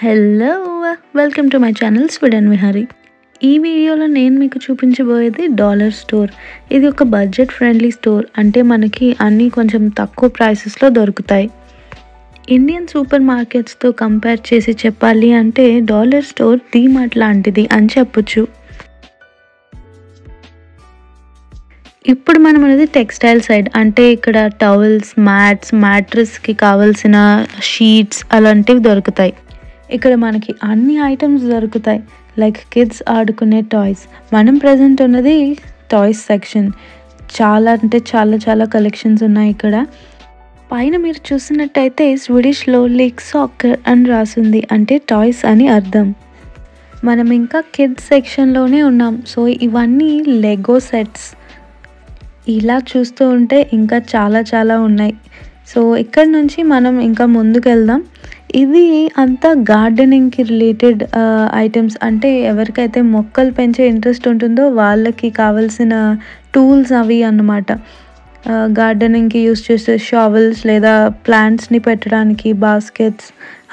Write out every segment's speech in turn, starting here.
Hello welcome to my channel Sweden Vihari. ఈ వీడియోలో నేను మీకు చూపించబోయేది డాలర్ స్టోర్. ఇది ఒక బడ్జెట్ ఫ్రెండ్లీ స్టోర్, అంటే మనకి అన్నీ కొంచెం తక్కువ ప్రైసెస్లో దొరుకుతాయి. ఇండియన్ సూపర్ మార్కెట్స్తో కంపేర్ చేసి చెప్పాలి అంటే డాలర్ స్టోర్ డీమార్ట్ లాంటిది అని చెప్పొచ్చు. ఇప్పుడు మనం అనేది టెక్స్టైల్ సైడ్, అంటే ఇక్కడ టవల్స్, మ్యాట్స్, మ్యాట్రెస్కి కావాల్సిన షీట్స్ అలాంటివి దొరుకుతాయి. ఇక్కడ మనకి అన్ని ఐటమ్స్ దొరుకుతాయి, లైక్ కిడ్స్ ఆడుకునే టాయ్స్. మనం ప్రజెంట్ ఉన్నది టాయ్స్ సెక్షన్. చాలా అంటే చాలా కలెక్షన్స్ ఉన్నాయి ఇక్కడ. పైన మీరు చూసినట్టయితే స్వీడిష్లో లేక్ సాకర్ అని రాసింది, అంటే టాయ్స్ అని అర్థం. మనం ఇంకా కిడ్స్ సెక్షన్లోనే ఉన్నాం. సో ఇవన్నీ లెగో సెట్స్. ఇలా చూస్తూ ఉంటే ఇంకా చాలా ఉన్నాయి. సో ఇక్కడ నుంచి మనం ఇంకా ముందుకు వెళ్దాం. ఇది అంతా గార్డెనింగ్కి రిలేటెడ్ ఐటమ్స్, అంటే ఎవరికైతే మొక్కలు పెంచే ఇంట్రెస్ట్ ఉంటుందో వాళ్ళకి కావాల్సిన టూల్స్ అవి అన్నమాట. గార్డెనింగ్కి యూస్ చేసే షావెల్స్ లేదా ప్లాంట్స్ని పెట్టడానికి బాస్కెట్స్,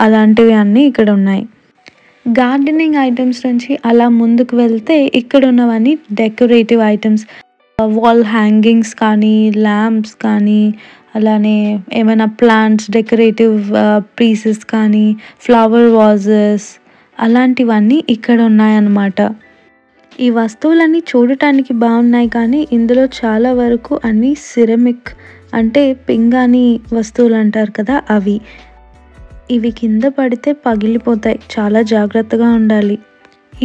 అలాంటివి అన్నీ ఇక్కడ ఉన్నాయి. గార్డెనింగ్ ఐటమ్స్ నుంచి అలా ముందుకు వెళ్తే ఇక్కడ ఉన్నవన్నీ డెకరేటివ్ ఐటమ్స్, వాల్ హ్యాంగింగ్స్ కానీ, ల్యాంప్స్ కానీ, అలానే ఏమైనా ప్లాంట్స్ డెకరేటివ్ పీసెస్ కానీ, ఫ్లవర్ వాజెస్, అలాంటివన్నీ ఇక్కడ ఉన్నాయన్నమాట. ఈ వస్తువులన్నీ చూడటానికి బాగున్నాయి, కానీ ఇందులో చాలా వరకు అన్నీ సిరమిక్, అంటే పింగాణి వస్తువులు అంటారు కదా, అవి. ఇవి కింద పడితే పగిలిపోతాయి, చాలా జాగ్రత్తగా ఉండాలి.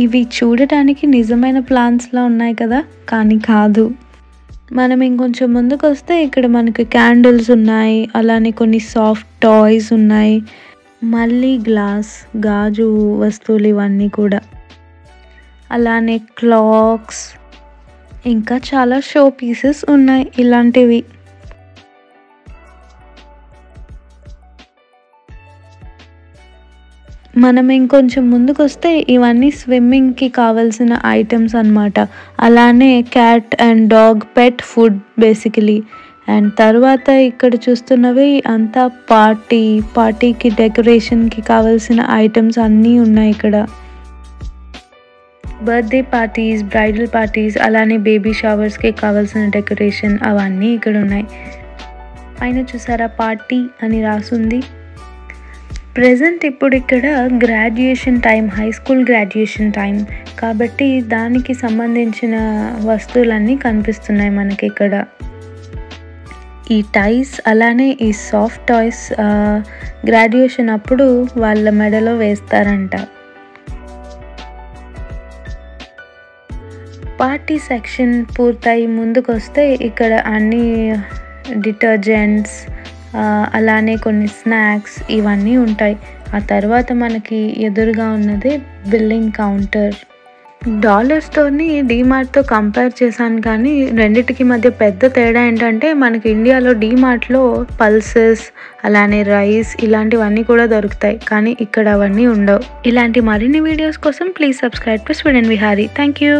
ఇవి చూడటానికి నిజమైన ప్లాంట్స్లా ఉన్నాయి కదా, కానీ కాదు. మనం ఇంకొంచెం ముందుకు వస్తే ఇక్కడ మనకి క్యాండిల్స్ ఉన్నాయి, అలానే కొన్ని సాఫ్ట్ టాయ్స్ ఉన్నాయి, మళ్ళీ గ్లాస్, గాజు వస్తువులు ఇవన్నీ కూడా, అలానే క్లాక్స్, ఇంకా చాలా షో పీసెస్ ఉన్నాయి ఇలాంటివి. మనం ఇంకొంచెం ముందుకు వస్తే ఇవన్నీ స్విమ్మింగ్కి కావాల్సిన ఐటమ్స్ అన్నమాట. అలానే cat and dog pet food basically. And తర్వాత ఇక్కడ చూస్తున్నవి అంతా పార్టీకి డెకరేషన్కి కావాల్సిన ఐటమ్స్ అన్నీ ఉన్నాయి ఇక్కడ. బర్త్డే పార్టీస్, బ్రైడల్ పార్టీస్, అలానే బేబీ షవర్స్కి కావాల్సిన డెకరేషన్ అవన్నీ ఇక్కడ ఉన్నాయి. పైన చూసారా పార్టీ అని రాసుంది. ప్రెజెంట్ ఇప్పుడు ఇక్కడ graduation time, high school graduation time కాబట్టి దానికి సంబంధించిన వస్తువులన్నీ కనిపిస్తున్నాయి మనకి ఇక్కడ. ఈ టైస్ అలానే ఈ సాఫ్ట్ టాయ్స్ గ్రాడ్యుయేషన్ అప్పుడు వాళ్ళ మెడలో వేస్తారంట. పార్టీ సెక్షన్ పూర్తయి ముందుకు వస్తే ఇక్కడ అన్ని డిటర్జెంట్స్, అలానే కొన్ని స్నాక్స్ ఇవన్నీ ఉంటాయి. ఆ తర్వాత మనకి ఎదురుగా ఉన్నది బిల్లింగ్ కౌంటర్. డాలర్ స్టోర్ని డీమార్ట్తో కంపేర్ చేశాను, కానీ రెండిటికి మధ్య పెద్ద తేడా ఏంటంటే మనకి ఇండియాలో డీమార్ట్లో పల్సెస్, అలానే రైస్ ఇలాంటివన్నీ కూడా దొరుకుతాయి, కానీ ఇక్కడ అవన్నీ ఉండవు. ఇలాంటి మరిన్ని వీడియోస్ కోసం please subscribe to Sweden Vihari. Thank you.